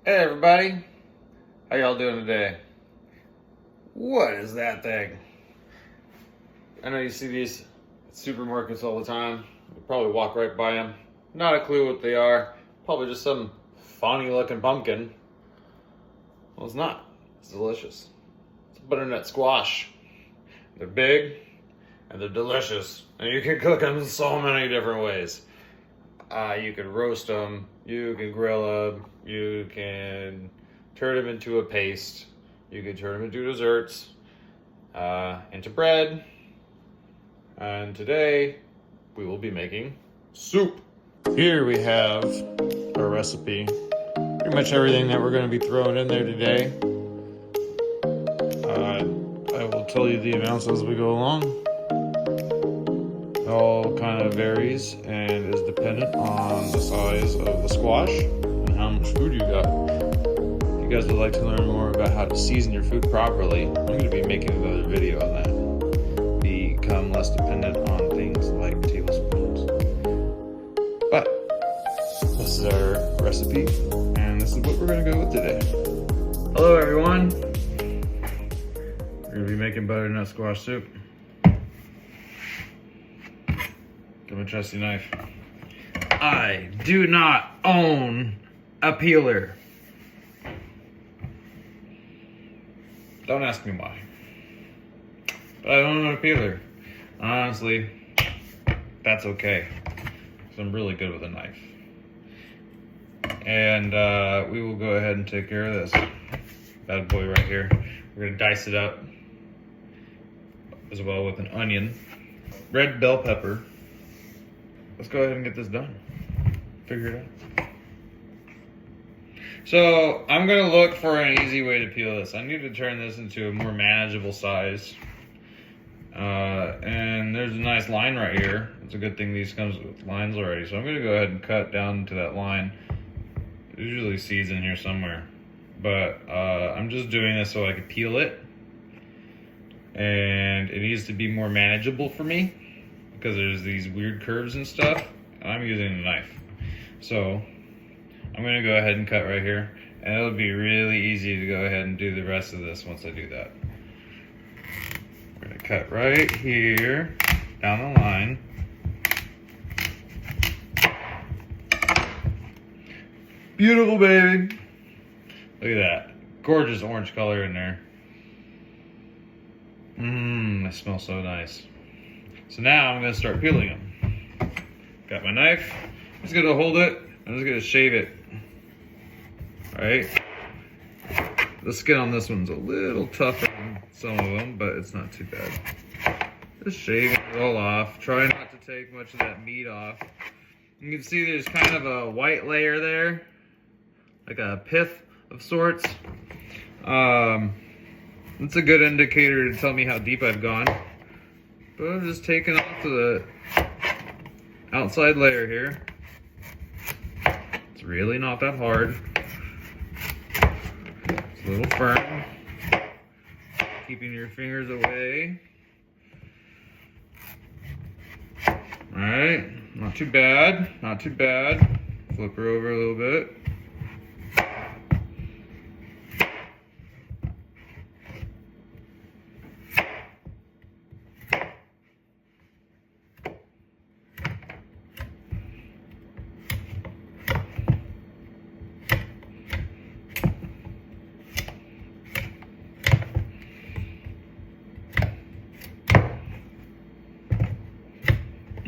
Hey everybody, how y'all doing today? What is that thing? I know you see these at supermarkets all the time. You probably walk right by them. Not a clue what they are. Probably just some funny looking pumpkin. Well, it's not. It's delicious. It's butternut squash. They're big and they're delicious. And you can cook them in so many different ways. You can roast them, you can grill them, you can turn them into a paste, you can turn them into desserts, into bread, and today we will be making soup. Here we have our recipe. Pretty much everything that we're going to be throwing in there today. I will tell you the amounts as we go along. It all kind of varies and is dependent on the size of the squash and how much food you got. If you guys would like to learn more about how to season your food properly, I'm going to be making another video on that. Become less dependent on things like tablespoons. But this is our recipe and this is what we're going to go with today. Hello everyone. We're going to be making butternut squash soup. Give me a trusty knife. I do not own a peeler. Don't ask me why. But I don't own a peeler. Honestly, that's okay. Because I'm really good with a knife. And we will go ahead and take care of this bad boy right here. We're going to dice it up as well with an onion, red bell pepper. Let's go ahead and get this done. Figure it out. So I'm gonna look for an easy way to peel this. I need to turn this into a more manageable size. And there's a nice line right here. It's a good thing these comes with lines already. So I'm gonna go ahead and cut down to that line. There's usually seeds in here somewhere. But I'm just doing this so I can peel it. And it needs to be more manageable for me, because there's these weird curves and stuff, and I'm using a knife. So I'm gonna go ahead and cut right here, and it'll be really easy to go ahead and do the rest of this once I do that. We're gonna cut right here, down the line. Beautiful, baby. Look at that, gorgeous orange color in there. It smells so nice. So now I'm going to start peeling them. Got my knife. I'm just going to hold it. I'm just going to shave it. Alright. The skin on this one's a little tougher than some of them, but it's not too bad. Just shave it all off. Try not to take much of that meat off. You can see there's kind of a white layer there, like a pith of sorts. It's a good indicator to tell me how deep I've gone. But I'm just taking off the outside layer here. It's really not that hard. It's a little firm. Keeping your fingers away. Alright, not too bad, not too bad. Flip her over a little bit.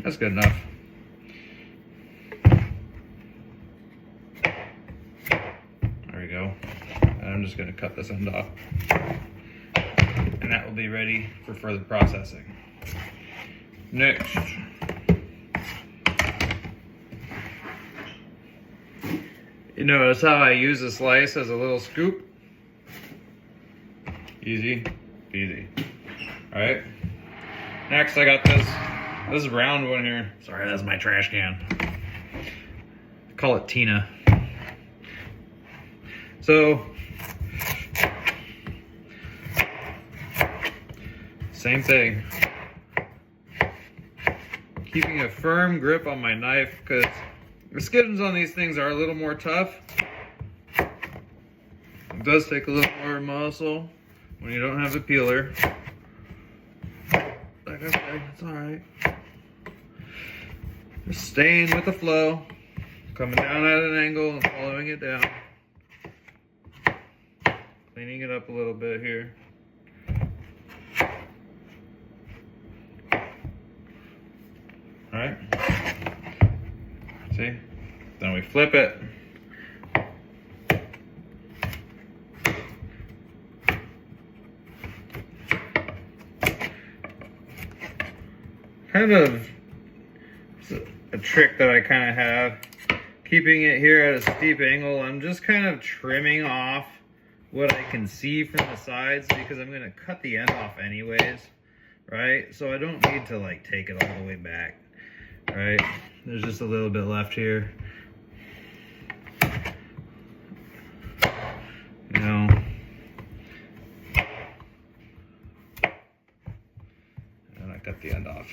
That's good enough. There we go. And I'm just going to cut this end off. And that will be ready for further processing. Next, you notice how I use a slice as a little scoop? Easy peasy. Alright. Next I got this round one here. Sorry, that's my trash can. I call it Tina. So, same thing. Keeping a firm grip on my knife because the skins on these things are a little more tough. does take a little more muscle when you don't have a peeler. Like I said, it's alright. Just staying with the flow, coming down at an angle and following it down. Cleaning it up a little bit here. Alright. See? Then we flip it. Kind of a trick that I kind of have, keeping it here at a steep angle. I'm just kind of trimming off what I can see from the sides because I'm going to cut the end off anyways, right? So I don't need to like take it all the way back, right? There's just a little bit left here. You know, and I cut the end off.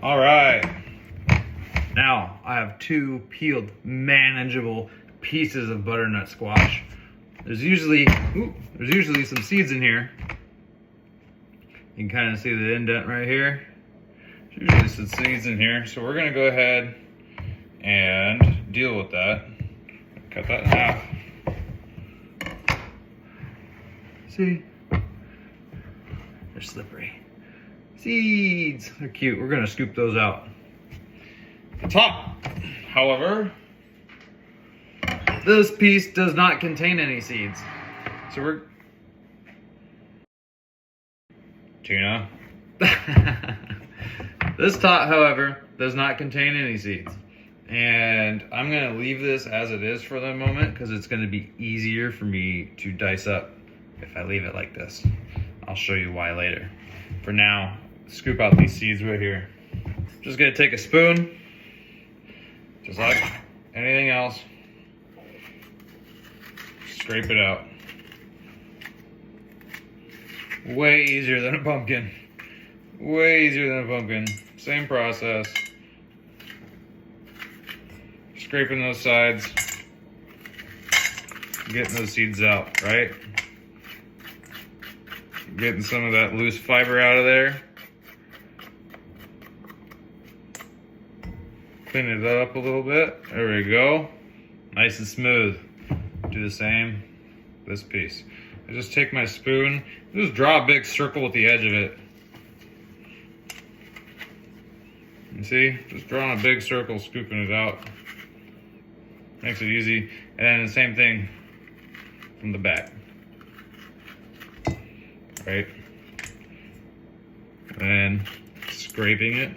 All right, now I have 2 peeled, manageable pieces of butternut squash. There's usually some seeds in here. You can kind of see the indent right here. There's usually some seeds in here, so we're gonna go ahead and deal with that. Cut that in half. See? They're slippery. Seeds, they're cute. We're gonna scoop those out. The top, however, this piece does not contain any seeds. So we're... Tuna. This top, however, does not contain any seeds. And I'm gonna leave this as it is for the moment because it's gonna be easier for me to dice up if I leave it like this. I'll show you why later. For now, scoop out these seeds right here. Just gonna take a spoon, just like anything else, scrape it out. Way easier than a pumpkin. Way easier than a pumpkin. Same process. Scraping those sides, getting those seeds out, right? Getting some of that loose fiber out of there. Clean it up a little bit. There we go. Nice and smooth. Do the same, this piece. I just take my spoon, just draw a big circle with the edge of it. You see? Just drawing a big circle, scooping it out. Makes it easy. And then the same thing from the back. Right? And then scraping it.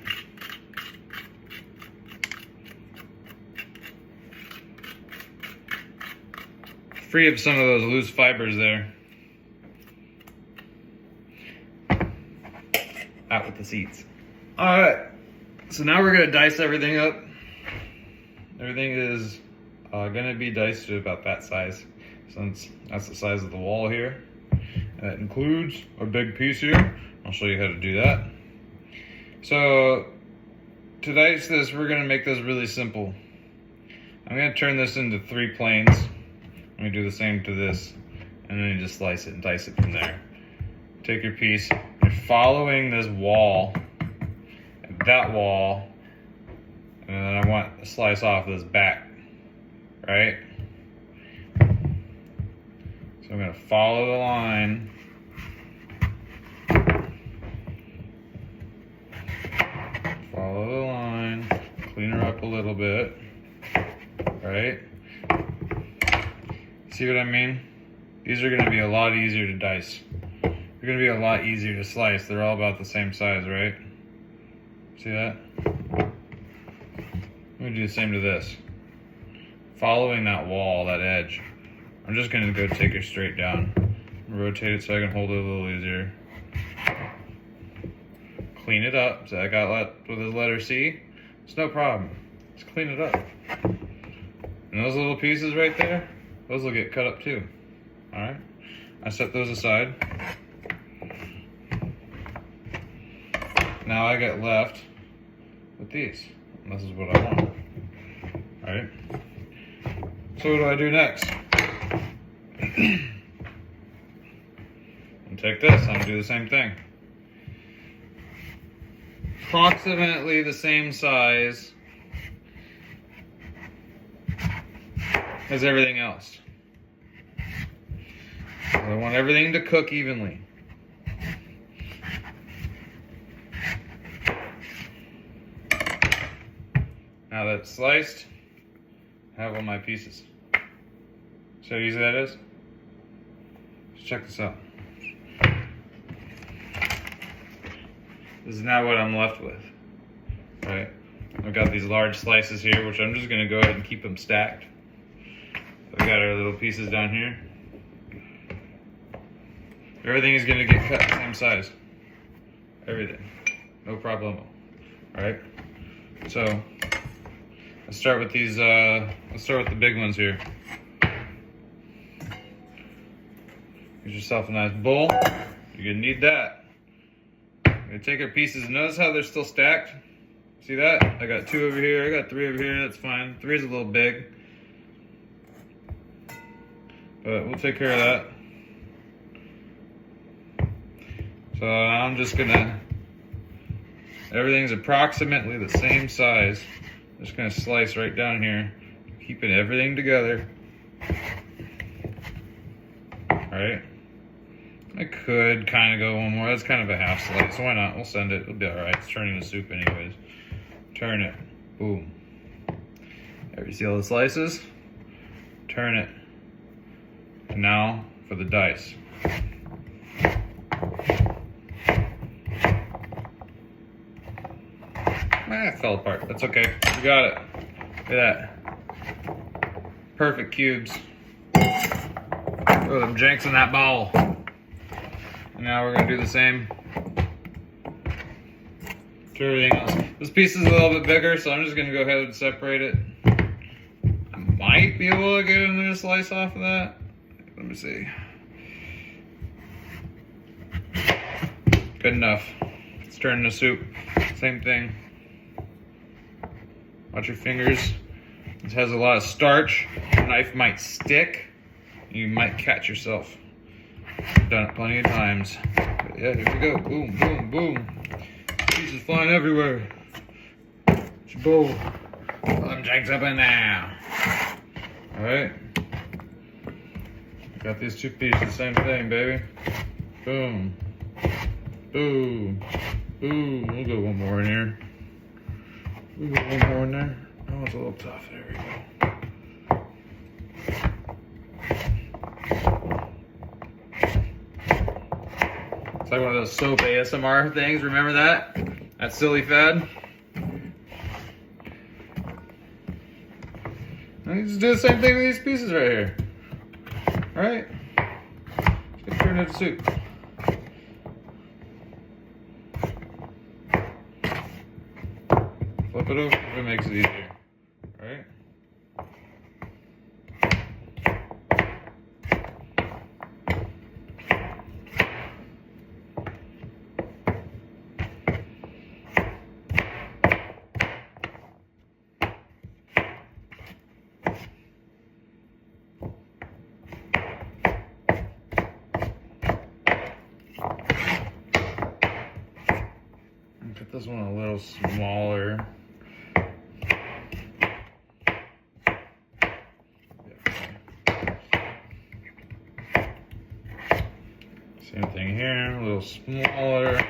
Free of some of those loose fibers there. Out with the seeds. Alright, so now we're gonna dice everything up. Everything is gonna be diced to about that size, since that's the size of the wall here. And that includes a big piece here. I'll show you how to do that. So, to dice this, we're gonna make this really simple. I'm gonna turn this into 3 planes. I'm gonna do the same to this, and then you just slice it and dice it from there. Take your piece, you're following this wall, and that wall, and then I want to slice off this back, right? So I'm gonna follow the line. Follow the line, clean her up a little bit, right? See what I mean? These are gonna be a lot easier to dice. They're gonna be a lot easier to slice. They're all about the same size, right? See that? I'm gonna do the same to this. Following that wall, that edge, I'm just gonna go take it straight down. Rotate it so I can hold it a little easier. Clean it up. So I got left with this letter C. It's no problem. Just clean it up. And those little pieces right there, those will get cut up too. Alright? I set those aside. Now I get left with these. And this is what I want. Alright? So what do I do next? And take this, I'm gonna do the same thing. Approximately the same size as everything else. So I want everything to cook evenly. Now that's sliced, I have all my pieces. See how easy that is? Let's check this out. This is now what I'm left with, right? I've got these large slices here, which I'm just gonna go ahead and keep them stacked. We've got our little pieces down here. Everything is gonna get cut the same size. Everything, no problem. All right, so let's start with these, let's start with the big ones here. Get yourself a nice bowl, you're gonna need that. We're gonna take our pieces. Notice how they're still stacked? See that? I got 2 over here, I got 3 over here, that's fine. 3 is a little big. But we'll take care of that. So I'm just gonna, everything's approximately the same size. I'm just gonna slice right down here, keeping everything together. Alright. I could kind of go one more. That's kind of a half slice. Why not? We'll send it. It'll be alright. It's turning to soup anyways. Turn it. Boom. There, you see all the slices? Turn it. And now for the dice. It fell apart. That's okay. We got it. Look at that. Perfect cubes. Throw them janks in that bowl. And now we're gonna do the same to everything else. This piece is a little bit bigger, so I'm just gonna go ahead and separate it. I might be able to get another slice off of that. Let me see. Good enough. Let's turn into soup. Same thing. Watch your fingers. This has a lot of starch. The knife might stick. You might catch yourself. I've done it plenty of times. But yeah, here we go. Boom, boom, boom. Pieces flying everywhere. It's your bowl. Put them janks up in there. Alright. Got these 2 pieces, same thing, baby. Boom. Boom. Boom. We'll go one more in here. We'll go one more in there. Oh, it's a little tough. There we go. It's like one of those soap ASMR things, remember that? That silly fad? And you just do the same thing with these pieces right here. Alright? Just turn it into soup. Flip it over if it makes it easier. Alright? Put this one a little smaller. Same thing here, a little smaller.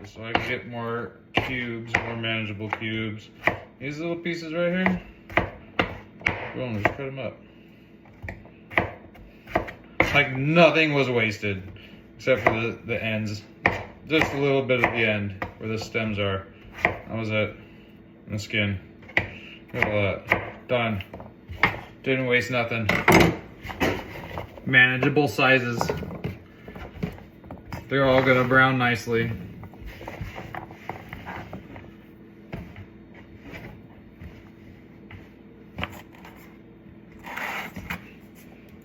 Just so I can get more cubes, more manageable cubes. These little pieces right here, boom, just cut them up. Like nothing was wasted, except for the ends. Just a little bit at the end where the stems are. That was it. And the skin. Look at all that. Done. Didn't waste nothing. Manageable sizes. They're all gonna brown nicely.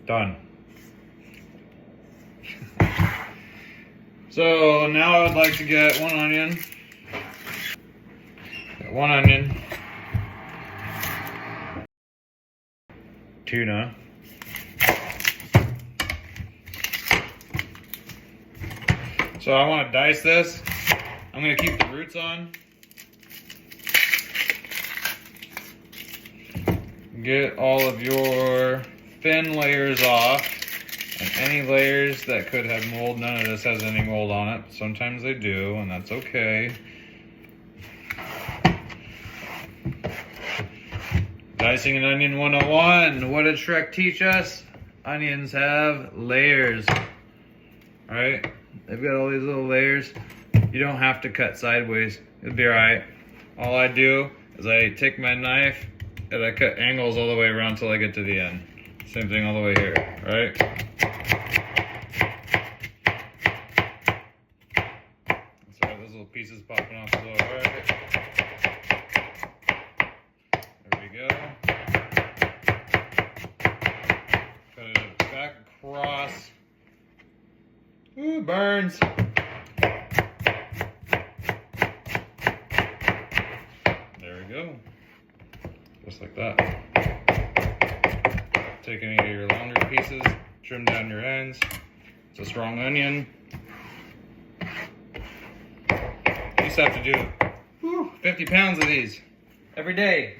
Done. So now I would like to get one onion. Got one onion. Tuna. So I want to dice this. I'm going to keep the roots on. Get all of your thin layers off. And any layers that could have mold, none of this has any mold on it. Sometimes they do, and that's okay. Dicing an onion 101. What did Shrek teach us? Onions have layers. Alright? They've got all these little layers. You don't have to cut sideways. It'll be alright. All I do is I take my knife and I cut angles all the way around till I get to the end. Same thing all the way here, right? Sorry, those little pieces popping off a little, right? There we go. Cut it back across. Ooh, burns. There we go. Just like that. Take any of your longer pieces, trim down your ends. It's a strong onion. You used to have to do 50 pounds of these every day.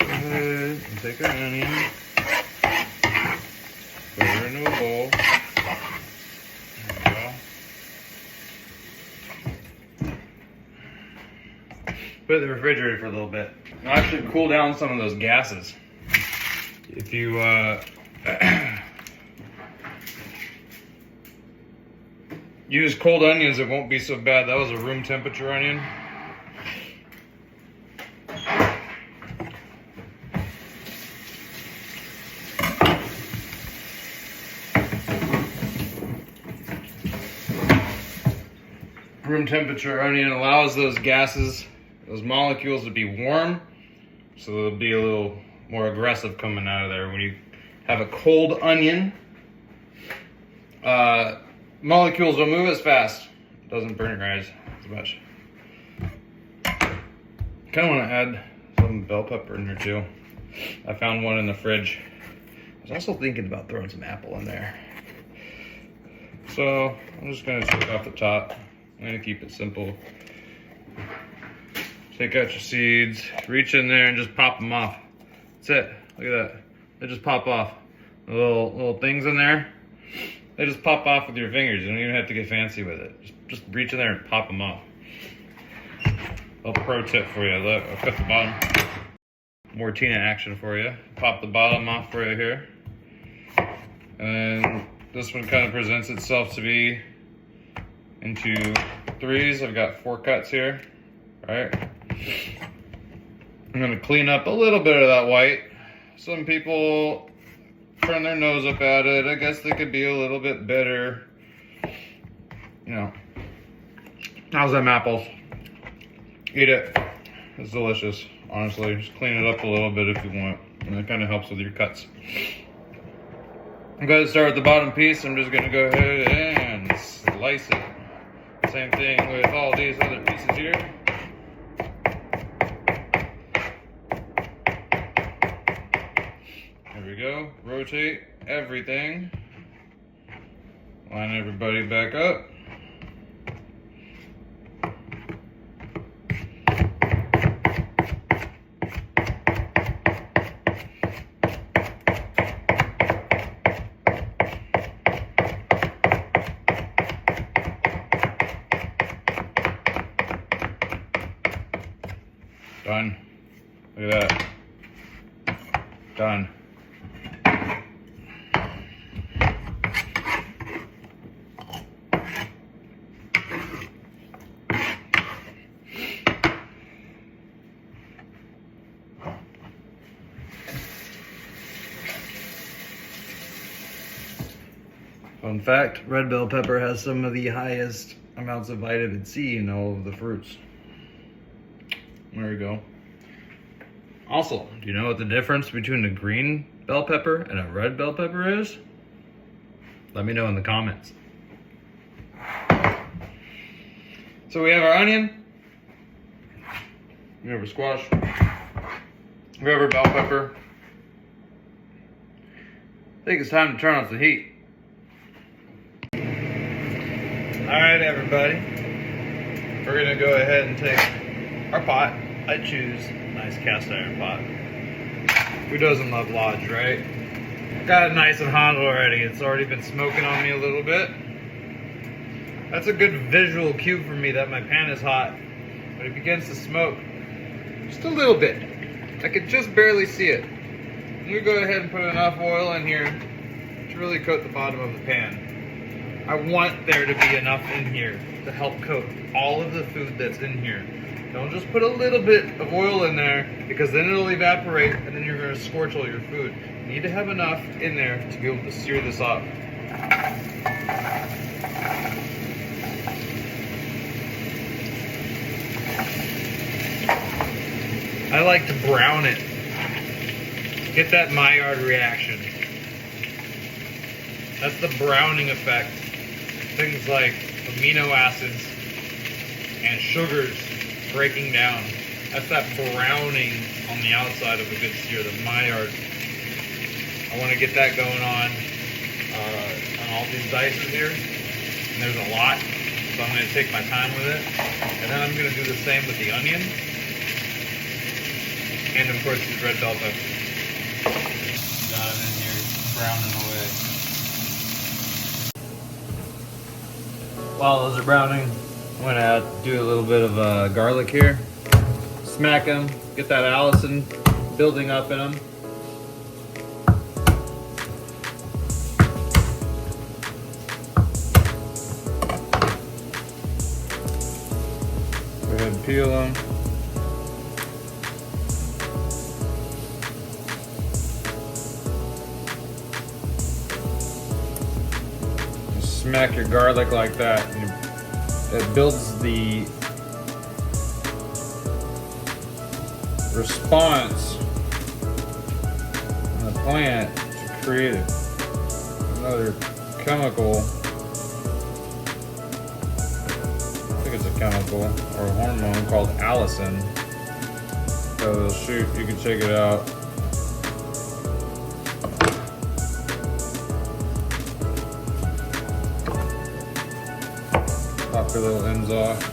And take an onion, put her into a bowl. Put it in the refrigerator for a little bit. It'll actually cool down some of those gases. If you use cold onions, it won't be so bad. That was a room temperature onion. Room temperature onion allows those gases, those molecules to be warm, so they'll be a little more aggressive coming out of there. When you have a cold onion, molecules don't move as fast. It doesn't burn your eyes as much. Kind of want to add some bell pepper in there too. I found one in the fridge. I was also thinking about throwing some apple in there. So I'm just going to take off the top. I'm going to keep it simple. Take out your seeds, reach in there and just pop them off. That's it. Look at that. They just pop off. The little things in there, they just pop off with your fingers. You don't even have to get fancy with it. Just reach in there and pop them off. A little pro tip for you. Look, I'll cut the bottom. More Tina action for you. Pop the bottom off for you here. And this one kind of presents itself to be into threes. I've got 4 cuts here. Right. I'm going to clean up a little bit of that white. Some people turn their nose up at it. I guess they could be a little bit bitter. You know. How's them apples? Eat it. It's delicious. Honestly, just clean it up a little bit if you want. And it kind of helps with your cuts. I'm going to start with the bottom piece. I'm just going to go ahead and slice it. Same thing with all these other pieces here. There we go. Rotate everything. Line everybody back up. Done. Look at that. Done. Fun fact, red bell pepper has some of the highest amounts of vitamin C in all of the fruits. There we go. Also, do you know what the difference between a green bell pepper and a red bell pepper is? Let me know in the comments. So we have our onion, we have our squash, we have our bell pepper. I think it's time to turn off the heat. Alright everybody, we're gonna go ahead and take our pot. I choose a nice cast iron pot. Who doesn't love Lodge, right? Got it nice and hot already. It's already been smoking on me a little bit. That's a good visual cue for me that my pan is hot. But it begins to smoke just a little bit. I could just barely see it. I'm gonna go ahead and put enough oil in here to really coat the bottom of the pan. I want there to be enough in here to help coat all of the food that's in here. Don't just put a little bit of oil in there, because then it'll evaporate and then you're gonna scorch all your food. You need to have enough in there to be able to sear this up. I like to brown it. Get that Maillard reaction. That's the browning effect. Things like amino acids and sugars breaking down. That's that browning on the outside of a good sear, the Maillard. I want to get that going on all these dices here. And there's a lot, so I'm going to take my time with it. And then I'm going to do the same with the onion. And of course these red bell peppers. Got it in here, browning away. While those are browning, I'm gonna do a little bit of garlic here. Smack them, get that Allison building up in them. Go ahead and peel them. Smack your garlic like that. It builds the response in the plant to create another chemical. I think it's a chemical or a hormone called Allison. So shoot, you can check it out. Pop your little ends off.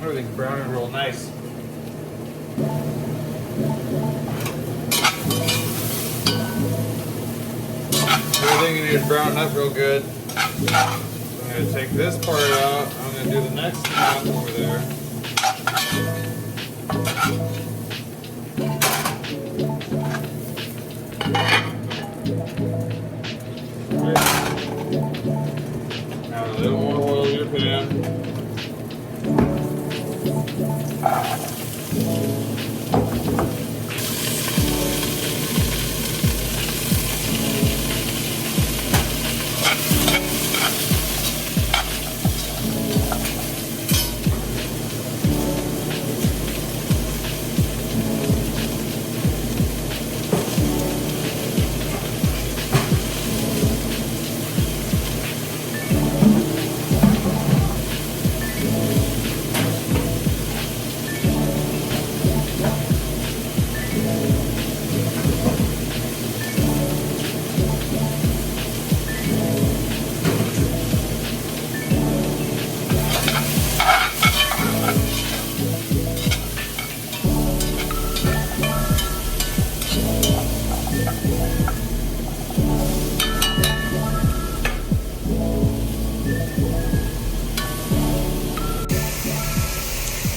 Everything's browning real nice. Everything is browned up real good. So I'm going to take this part out. I'm going to do the next half over there. Add a little more oil to your pan.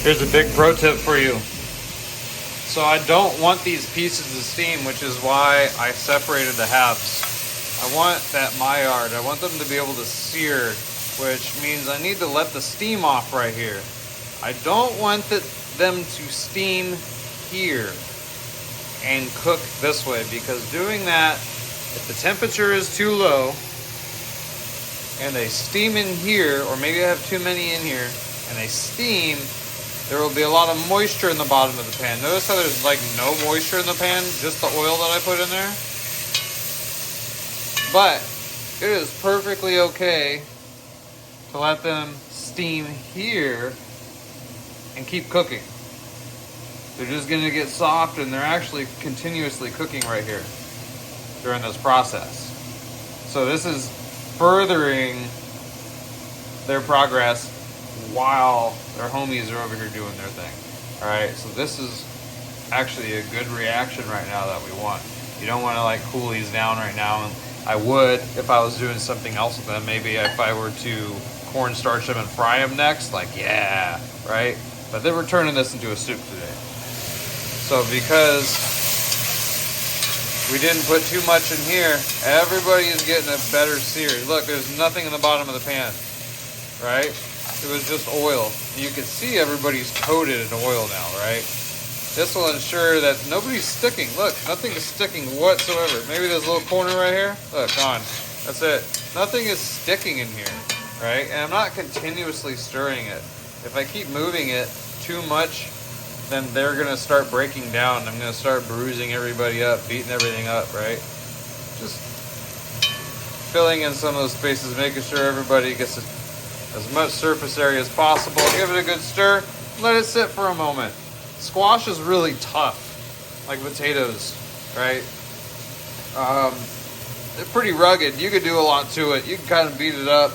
Here's a big pro tip for you. So I don't want these pieces to steam, which is why I separated the halves. I want that Maillard. I want them to be able to sear, which means I need to let the steam off right here. I don't want them to steam here and cook this way, because doing that, if the temperature is too low and they steam in here, or maybe I have too many in here and they steam, there will be a lot of moisture in the bottom of the pan. Notice how there's like no moisture in the pan, just the oil that I put in there. But it is perfectly okay to let them steam here and keep cooking. They're just gonna get soft, and they're actually continuously cooking right here during this process. So this is furthering their progress while their homies are over here doing their thing. All right, so this is actually a good reaction right now that we want. You don't want to like cool these down right now. And I would if I was doing something else with them. Maybe if I were to cornstarch them and fry them next, like yeah, right? But then we're turning this into a soup today. So because we didn't put too much in here, everybody is getting a better sear. Look, there's nothing in the bottom of the pan, right? It was just oil. You can see everybody's coated in oil now, right? This will ensure that nobody's sticking. Look, nothing is sticking whatsoever. Maybe this little corner right here. Look, gone. That's it. Nothing is sticking in here, right? And I'm not continuously stirring it. If I keep moving it too much, then they're gonna start breaking down. I'm gonna start bruising everybody up, beating everything up, right? Just filling in some of those spaces, making sure everybody gets as much surface area as possible. Give it a good stir, let it sit for a moment. Squash is really tough, like potatoes, right? They're pretty rugged. You could do a lot to it. You can kind of beat it up.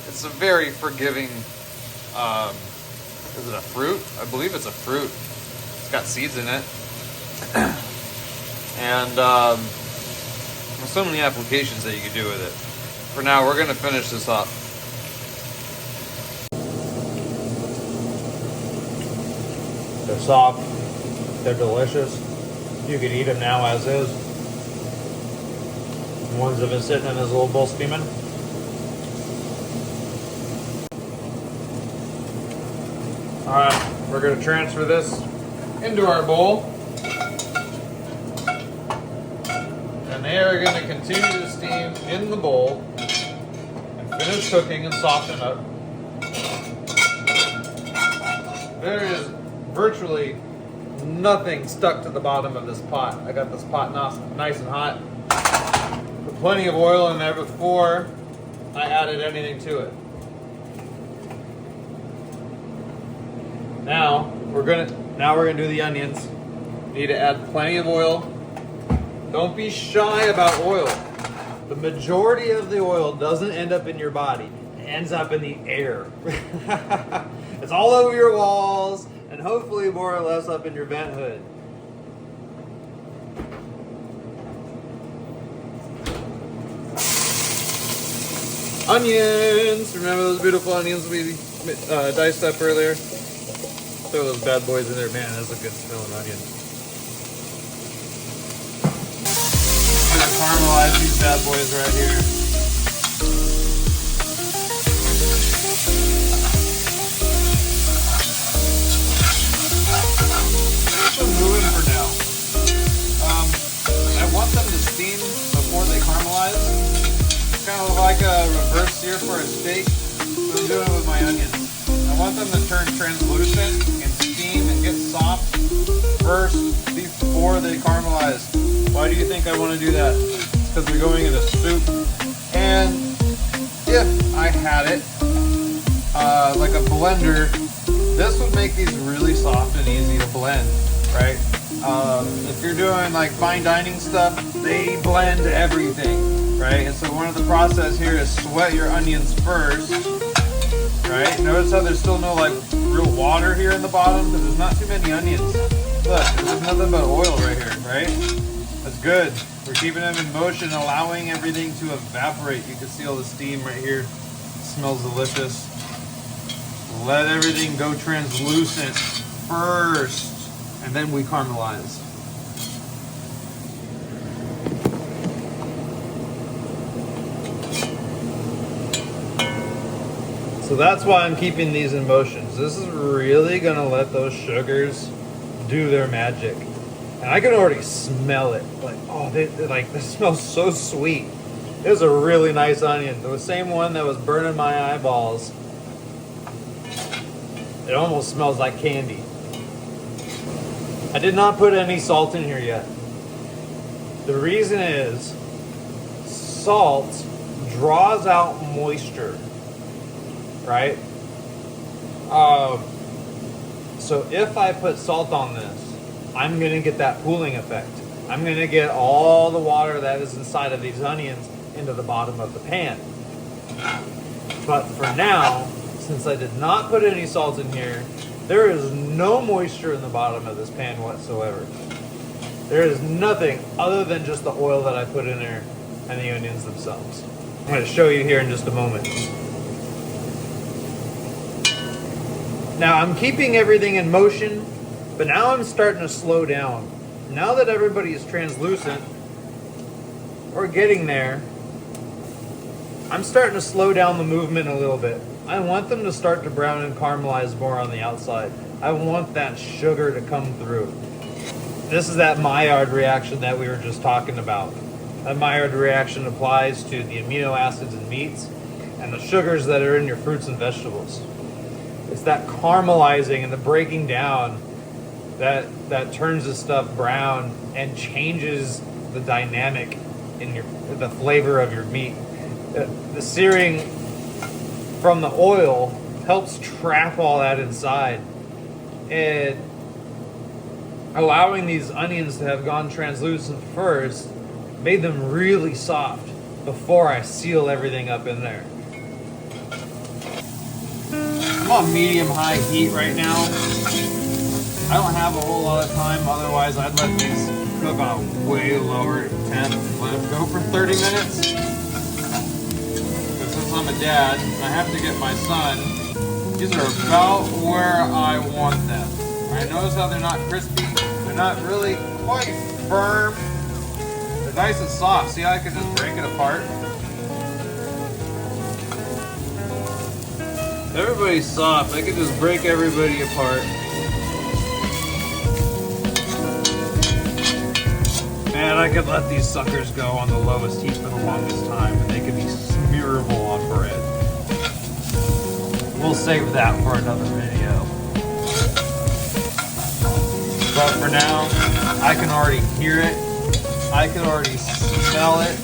It's a very forgiving, is it a fruit? I believe it's a fruit. It's got seeds in it. And there's so many applications that you can do with it. For now, we're gonna finish this up. They're soft, they're delicious. You can eat them now as is. The ones that have been sitting in this little bowl steaming. Alright, we're going to transfer this into our bowl. And they are going to continue to steam in the bowl and finish cooking and soften up. There is virtually nothing stuck to the bottom of this pot. I got this pot nice and hot. Put plenty of oil in there before I added anything to it. Now we're gonna do the onions. Need to add plenty of oil. Don't be shy about oil. The majority of the oil doesn't end up in your body. It ends up in the air. It's all over your walls, and hopefully more or less up in your vent hood. Onions! Remember those beautiful onions we diced up earlier? Throw those bad boys in there. Man, that's a good smelling onion. I'm gonna caramelize these bad boys right here. Moving for now. I want them to steam before they caramelize. It's kind of like a reverse sear for a steak. So I'm doing it with my onions. I want them to turn translucent and steam and get soft first before they caramelize. Why do you think I want to do that? It's because we're going into soup. And if I had it like a blender, this would make these really soft and easy to blend. Right? If you're doing like fine dining stuff, they blend everything, right? And so one of the process here is sweat your onions first, right? Notice how there's still no like real water here in the bottom because there's not too many onions. Look, there's nothing but oil right here, right? That's good. We're keeping them in motion, allowing everything to evaporate. You can see all the steam right here. It smells delicious. Let everything go translucent first, and then we caramelize. So that's why I'm keeping these in motion. This is really gonna let those sugars do their magic. And I can already smell it. Like, oh, this smells so sweet. It was a really nice onion. The same one that was burning my eyeballs. It almost smells like candy. I did not put any salt in here yet. The reason is salt draws out moisture, right? So if I put salt on this, I'm gonna get that pooling effect. I'm gonna get all the water that is inside of these onions into the bottom of the pan. But for now, since I did not put any salt in here, there is no moisture in the bottom of this pan whatsoever. There is nothing other than just the oil that I put in there and the onions themselves. I'm going to show you here in just a moment. Now I'm keeping everything in motion, but now I'm starting to slow down. Now that everybody is translucent, or getting there, I'm starting to slow down the movement a little bit. I want them to start to brown and caramelize more on the outside. I want that sugar to come through. This is that Maillard reaction that we were just talking about. That Maillard reaction applies to the amino acids in meats and the sugars that are in your fruits and vegetables. It's that caramelizing and the breaking down that turns this stuff brown and changes the dynamic in the flavor of your meat. The searing from the oil helps trap all that inside, and allowing these onions to have gone translucent first made them really soft before I seal everything up in there. I'm on medium-high heat right now. I don't have a whole lot of time, otherwise I'd let these cook on a way lower temp and let them go for 30 minutes. But since I'm a dad, I have to get my son. These are about where I want them. Right, notice how they're not crispy? They're not really quite firm. They're nice and soft. See how I can just break it apart? Everybody's soft. I can just break everybody apart. Man, I could let these suckers go on the lowest heat for the longest time, and they could be smearable on bread. We'll save that for another video. But for now, I can already hear it. I can already smell it.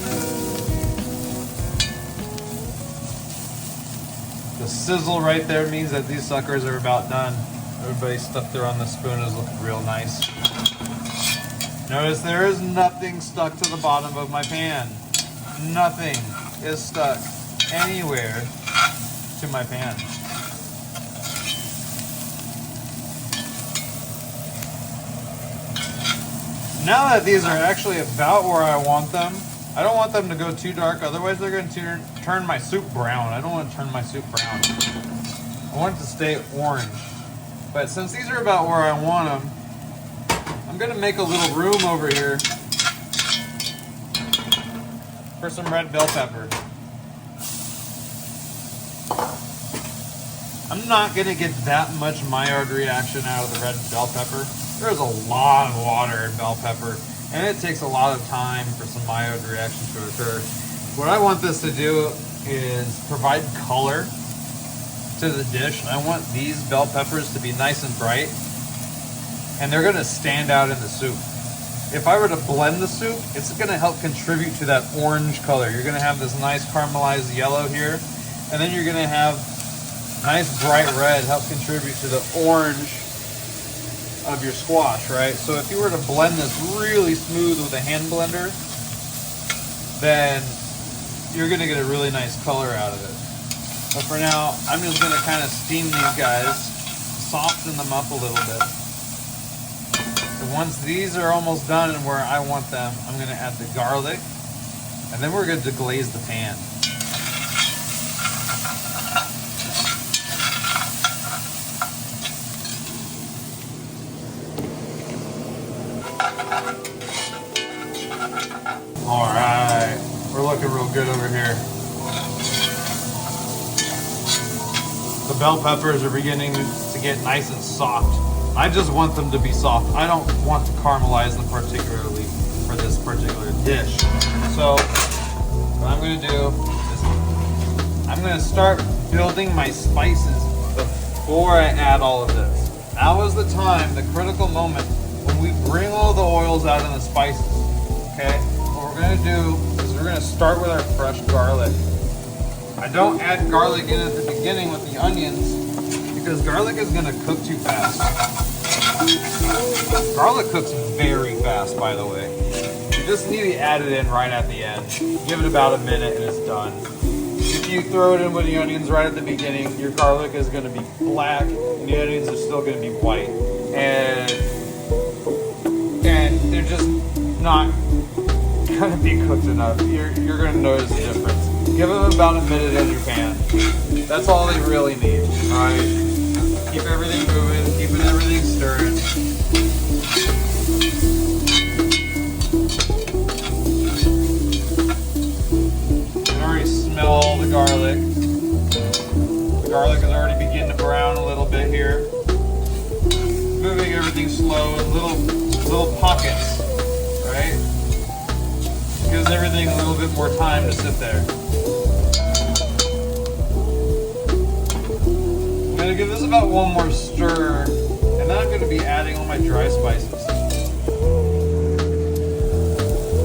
The sizzle right there means that these suckers are about done. Everybody's stuff there on the spoon is looking real nice. Notice there is nothing stuck to the bottom of my pan. Nothing is stuck anywhere to my pan. Now that these are actually about where I want them, I don't want them to go too dark, otherwise they're going to turn my soup brown. I don't want to turn my soup brown. I want it to stay orange. But since these are about where I want them, I'm going to make a little room over here for some red bell pepper. I'm not going to get that much Maillard reaction out of the red bell pepper. There's a lot of water in bell pepper, and it takes a lot of time for some Maillard reaction to occur. What I want this to do is provide color to the dish. I want these bell peppers to be nice and bright, and they're going to stand out in the soup. If I were to blend the soup, it's going to help contribute to that orange color. You're going to have this nice caramelized yellow here, and then you're going to have nice bright red help contribute to the orange of your squash, right? So if you were to blend this really smooth with a hand blender, then you're going to get a really nice color out of it. But for now, I'm just going to kind of steam these guys, soften them up a little bit. So once these are almost done and where I want them, I'm going to add the garlic, and then we're going to glaze the pan. All right, we're looking real good over here. The bell peppers are beginning to get nice and soft. I just want them to be soft. I don't want to caramelize them particularly for this particular dish. So what I'm gonna do is I'm gonna start building my spices before I add all of this. Now is the time, the critical moment, when we bring all the oils out and the spices, okay? What we're gonna do is we're gonna start with our fresh garlic. I don't add garlic in at the beginning with the onions because garlic is gonna cook too fast. Garlic cooks very fast, by the way. You just need to add it in right at the end. Give it about a minute and it's done. If you throw it in with the onions right at the beginning, your garlic is gonna be black and the onions are still gonna be white. And they're just not gonna be cooked enough. You're gonna notice the difference. Give them about a minute in your pan. That's all they really need. Alright. Keep everything moving, keeping everything stirring. You can already smell the garlic. The garlic is already beginning to brown a little bit here. Moving everything slow in little pockets, right? Gives everything a little bit more time to sit there. I'm gonna give this about one more stir, and then I'm gonna be adding all my dry spices.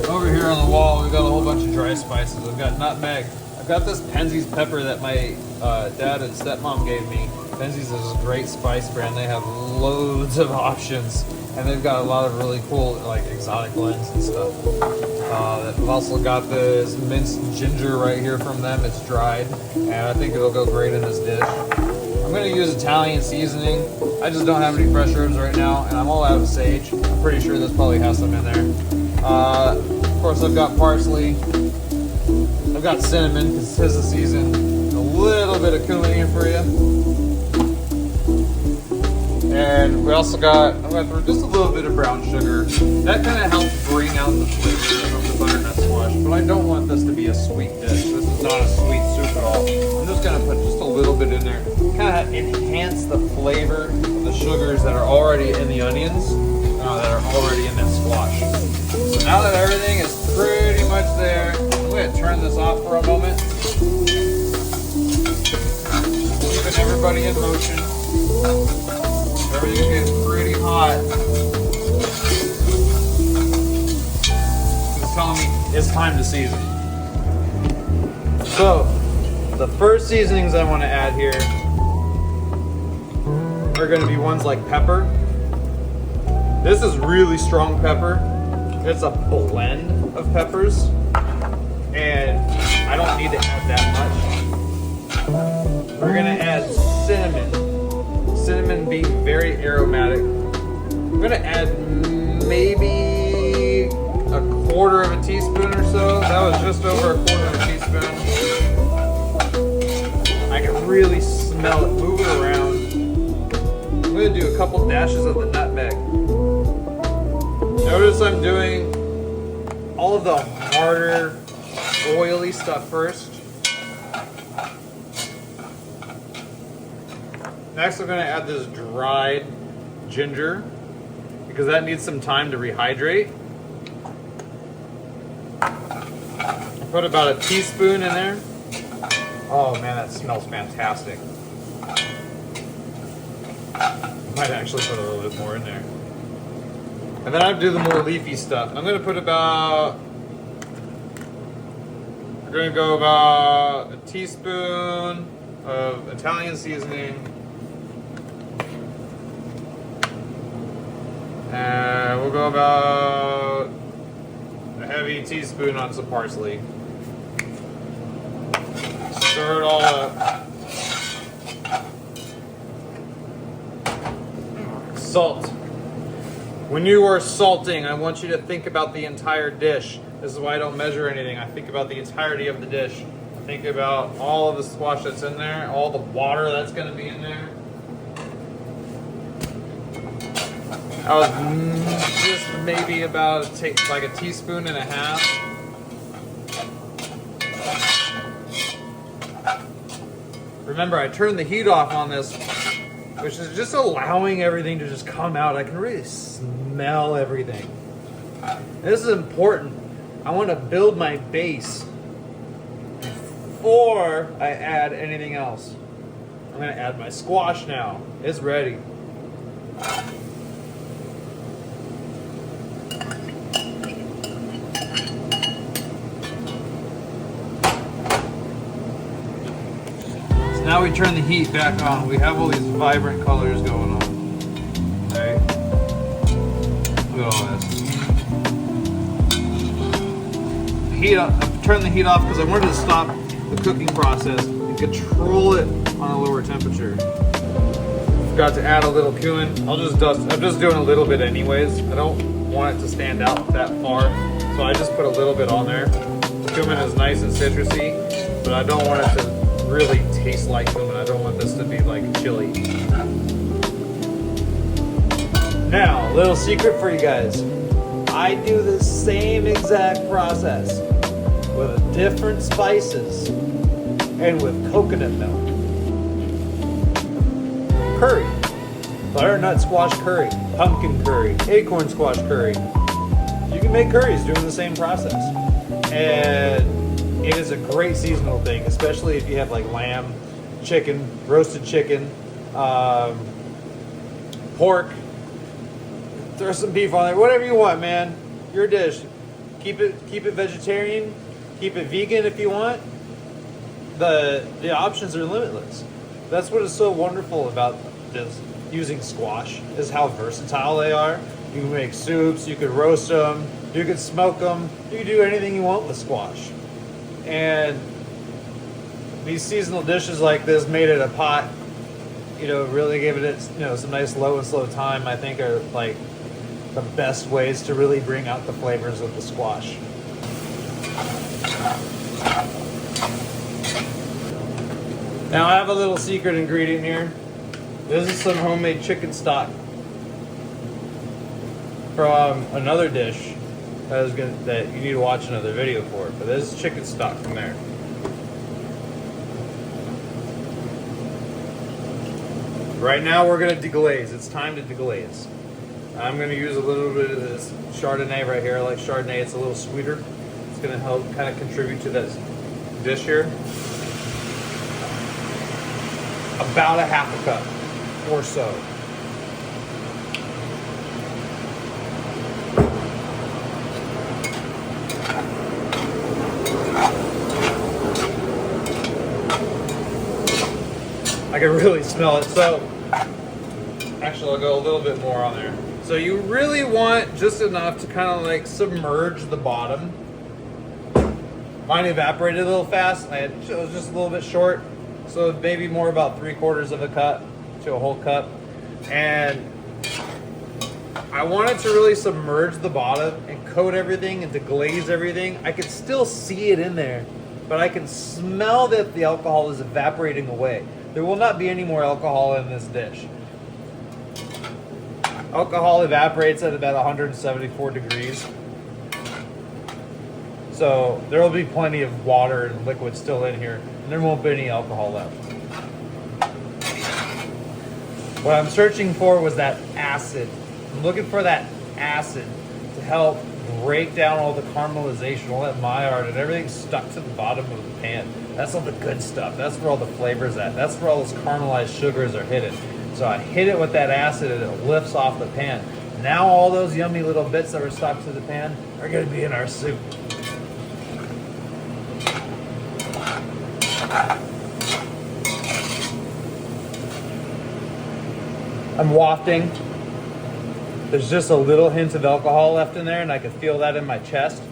Over here on the wall, we've got a whole bunch of dry spices. I've got nutmeg. I've got this Penzeys pepper that my dad and stepmom gave me. Penzeys is a great spice brand. They have loads of options, and they've got a lot of really cool, like, exotic blends and stuff. I've also got this minced ginger right here from them. It's dried, and I think it'll go great in this dish. I'm going to use Italian seasoning. I just don't have any fresh herbs right now, and I'm all out of sage. I'm pretty sure this probably has some in there. Of course, I've got parsley. I've got cinnamon, because it's the season. A little bit of culinary for you. And we also got, I'm going to throw just a little bit of brown sugar. That kind of helps bring out the flavor of the butternut squash, but I don't want this to be a sweet dish. This is not a sweet soup at all. I'm just going to put just a little bit in there. Kind of enhance the flavor of the sugars that are already in the onions, that are already in that squash. So now that everything is pretty much there, I'm going to turn this off for a moment. Keeping everybody in motion. Everything's getting pretty hot. It's telling me it's time to season. So, the first seasonings I want to add here are going to be ones like pepper. This is really strong pepper. It's a blend of peppers, and I don't need to add that much. We're going to add cinnamon. Cinnamon being very aromatic. I'm gonna add maybe a quarter of a teaspoon or so. That was just over a quarter of a teaspoon. I can really smell it. Move it around. I'm gonna do a couple dashes of the nutmeg. Notice I'm doing all of the harder, oily stuff first. Next, I'm going to add this dried ginger because that needs some time to rehydrate. I put about a teaspoon in there. Oh man, that smells fantastic. Might actually put a little bit more in there. And then I do the more leafy stuff. I'm going to put about, we're going to go about a teaspoon of Italian seasoning. And we'll go about a heavy teaspoon on some parsley. Stir it all up. Salt. When you are salting, I want you to think about the entire dish. This is why I don't measure anything. I think about the entirety of the dish. I think about all of the squash that's in there, all the water that's going to be in there. I was just maybe about like a teaspoon and a half. Remember, I turned the heat off on this, which is just allowing everything to just come out. I can really smell everything. This is important. I want to build my base before I add anything else. I'm going to add my squash now. It's ready. So now we turn the heat back on. We have all these vibrant colors going on. Right? Look at all this. Turn the heat off because I wanted to stop the cooking process and control it on a lower temperature. Forgot to add a little cumin. I'm just doing a little bit anyways. I don't want it to stand out that far, so I just put a little bit on there. Cumin is nice and citrusy, but I don't want it to really taste like cumin. I don't want this to be like chili. Now, little secret for you guys. I do the same exact process with different spices and with coconut milk. Curry, butternut squash curry, pumpkin curry, acorn squash curry. You can make curries doing the same process. And it is a great seasonal thing, especially if you have like lamb, chicken, roasted chicken, pork. Throw some beef on there, whatever you want, man. Your dish. Keep it vegetarian. Keep it vegan if you want. The options are limitless. That's what is so wonderful about this using squash, is how versatile they are. You can make soups, you could roast them, you could smoke them, you can do anything you want with squash. And these seasonal dishes like this made it a pot, really gave it some nice low and slow time, I think are like the best ways to really bring out the flavors of the squash. Now I have a little secret ingredient here. This is some homemade chicken stock from another dish that you need to watch another video for. But this is chicken stock from there. Right now we're going to deglaze. It's time to deglaze. I'm going to use a little bit of this Chardonnay right here. I like Chardonnay. It's a little sweeter. It's going to help kind of contribute to this dish here. About a half a cup or so. I can really smell it. So actually I'll go a little bit more on there. So you really want just enough to kind of like submerge the bottom. Mine evaporated a little fast. It was just a little bit short. So maybe more about 3/4 of a cup to a whole cup. And I wanted to really submerge the bottom and coat everything and deglaze everything. I can still see it in there, but I can smell that the alcohol is evaporating away. There will not be any more alcohol in this dish. Alcohol evaporates at about 174 degrees. So there will be plenty of water and liquid still in here, and there won't be any alcohol left. What I'm searching for was that acid. I'm looking for that acid to help break down all the caramelization, all that Maillard, and everything stuck to the bottom of the pan. That's all the good stuff. That's where all the flavor's at. That's where all those caramelized sugars are hidden. So I hit it with that acid and it lifts off the pan. Now all those yummy little bits that were stuck to the pan are going to be in our soup. I'm wafting. There's just a little hint of alcohol left in there, and I can feel that in my chest.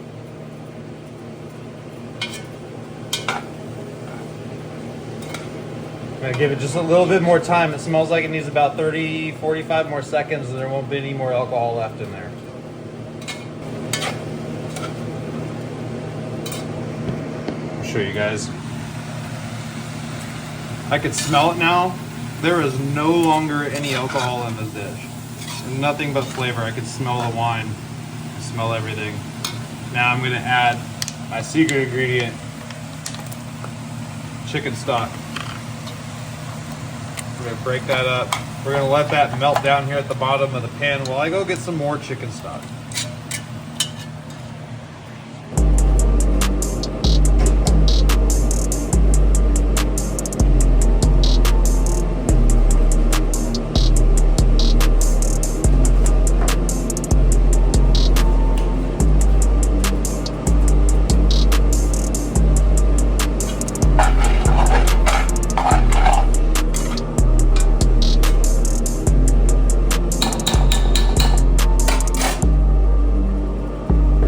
I'm gonna give it just a little bit more time. It smells like it needs about 30, 45 more seconds, and there won't be any more alcohol left in there. I'll show you guys. I can smell it now. There is no longer any alcohol in this dish. nothing but flavor. I could smell the wine, I smell everything. Now I'm gonna add my secret ingredient, chicken stock. We're gonna break that up. We're gonna let that melt down here at the bottom of the pan while I go get some more chicken stock.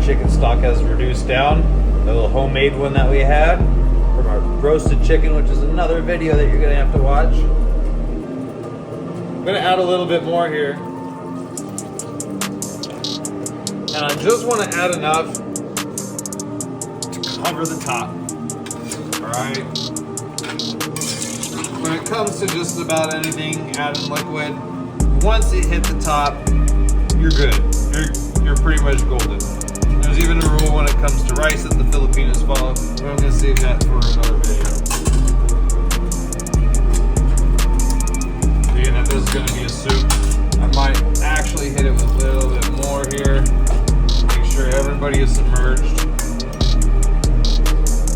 Chicken stock has reduced down. The little homemade one that we had from our roasted chicken, which is another video that you're gonna have to watch. I'm gonna add a little bit more here. And I just wanna add enough to cover the top. All right. When it comes to just about anything adding liquid, once it hit the top, you're good. You're pretty much golden. There's even a rule when it comes to rice that the Filipinos follow, but I'm going to save that for another video. Being that this is going to be a soup, I might actually hit it with a little bit more here. Make sure everybody is submerged.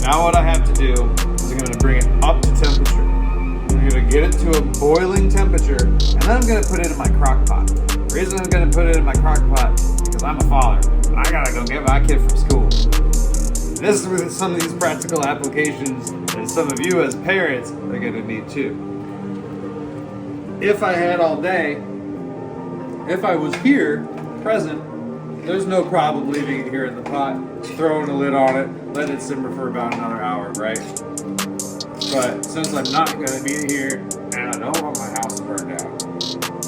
Now what I have to do is I'm going to bring it up to temperature. I'm going to get it to a boiling temperature, and then I'm going to put it in my crock pot. The reason I'm going to put it in my crock pot is because I'm a father. I gotta go get my kid from school. This is with some of these practical applications that some of you as parents are gonna need too. If I had all day, if I was here, present, there's no problem leaving it here in the pot, throwing a lid on it, letting it simmer for about another hour, right? But since I'm not gonna be here, and I don't want my house to burn down,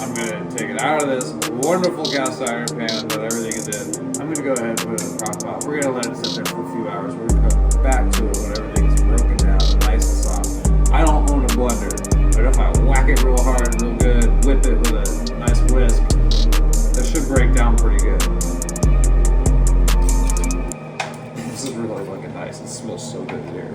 I'm gonna take it out of this wonderful cast iron pan that everything is in. I'm gonna go ahead and put it in the crock pot. We're gonna let it sit there for a few hours. We're gonna come back to it when everything's broken down and nice and soft. I don't own a blender, but if I whack it real hard and real good, whip it with a nice whisk, that should break down pretty good. This is really looking nice. It smells so good here.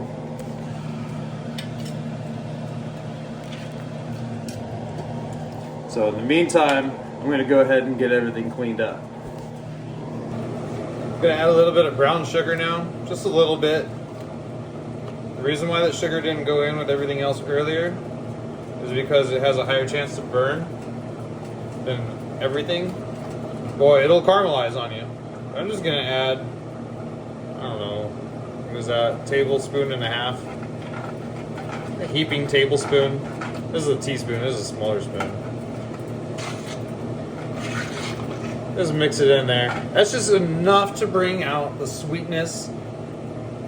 So in the meantime, I'm going to go ahead and get everything cleaned up. I'm going to add a little bit of brown sugar now, just a little bit. The reason why that sugar didn't go in with everything else earlier is because it has a higher chance to burn than everything. Boy, it'll caramelize on you. I'm just going to add, I don't know, what is that, tablespoon and a half? A heaping tablespoon. This is a teaspoon, this is a smaller spoon. Just mix it in there. That's just enough to bring out the sweetness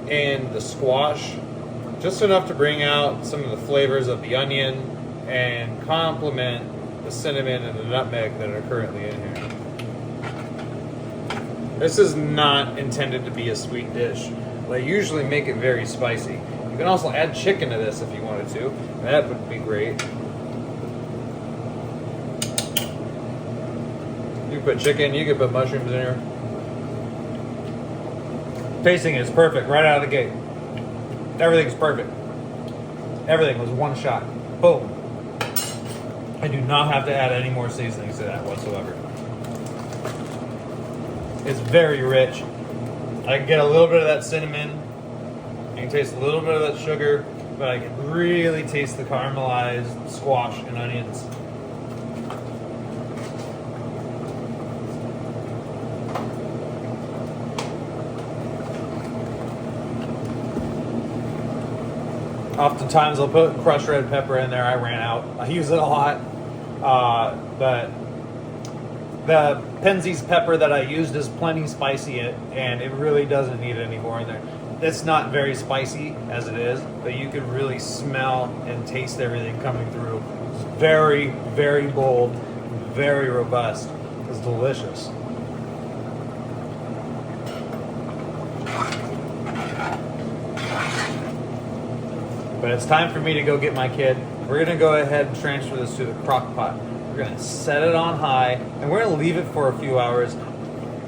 and the squash. Just enough to bring out some of the flavors of the onion and complement the cinnamon and the nutmeg that are currently in here. This is not intended to be a sweet dish. But I usually make it very spicy. You can also add chicken to this if you wanted to. That would be great. You can put chicken, you can put mushrooms in here. Tasting is perfect right out of the gate. Everything's perfect. Everything was one shot. Boom. I do not have to add any more seasonings to that whatsoever. It's very rich. I can get a little bit of that cinnamon. You can taste a little bit of that sugar, but I can really taste the caramelized squash and onions. Oftentimes I'll put crushed red pepper in there. I ran out. I use it a lot. But the Penzeys pepper that I used is plenty spicy, and it really doesn't need any more in there. It's not very spicy as it is, but you can really smell and taste everything coming through. It's very, very bold, very robust. It's delicious. But it's time for me to go get my kid. We're gonna go ahead and transfer this to the crock pot. We're gonna set it on high, and we're gonna leave it for a few hours.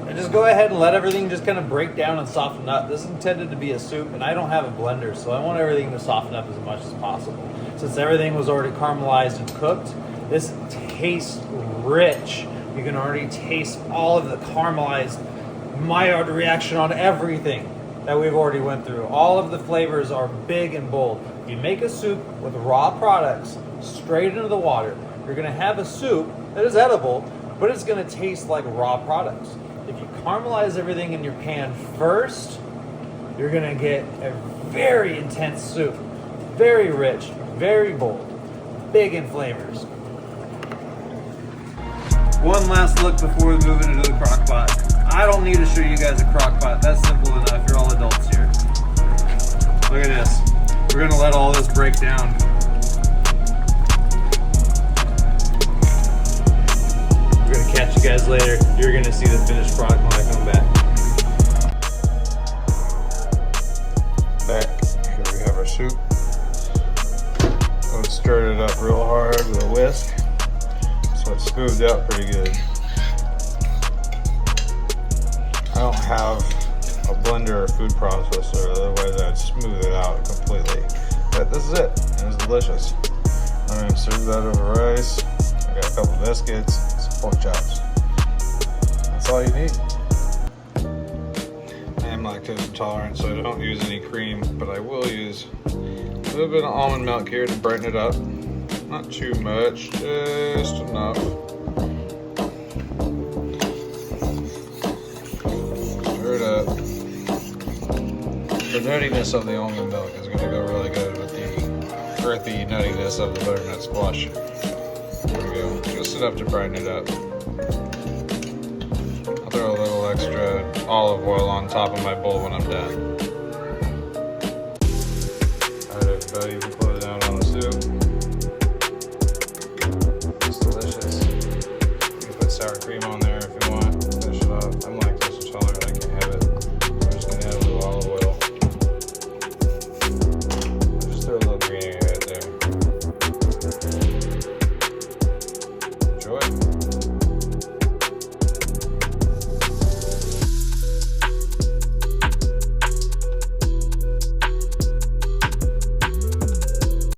And just go ahead and let everything just kind of break down and soften up. This is intended to be a soup, and I don't have a blender, so I want everything to soften up as much as possible. Since everything was already caramelized and cooked, this tastes rich. You can already taste all of the caramelized Maillard reaction on everything that we've already went through. All of the flavors are big and bold. If you make a soup with raw products straight into the water, you're gonna have a soup that is edible, but it's gonna taste like raw products. If you caramelize everything in your pan first, you're gonna get a very intense soup. Very rich, very bold, big in flavors. One last look before we move into the crock pot. I don't need to show you guys a crock pot. That's simple enough. You're all adults here. Look at this. We're gonna let all this break down. We're gonna catch you guys later. You're gonna see the finished product when I come back. Back. Here we have our soup. Let's stir it up real hard with a whisk so it's smoothed out pretty good. I don't have a blender or food processor, otherwise I'd smooth it out completely. But this is it, and it's delicious. I'm gonna serve that over rice. I got a couple biscuits, some pork chops. That's all you need. I am lactose intolerant, so I don't use any cream, but I will use a little bit of almond milk here to brighten it up. Not too much, just enough. Stir it up. The nuttiness of the almond milk is going to go really good with the earthy nuttiness of the butternut squash. There we go, just enough to brighten it up. I'll throw a little extra olive oil on top of my bowl when I'm done. Alright everybody, we close down on the soup. It's delicious. You can put sour cream on there.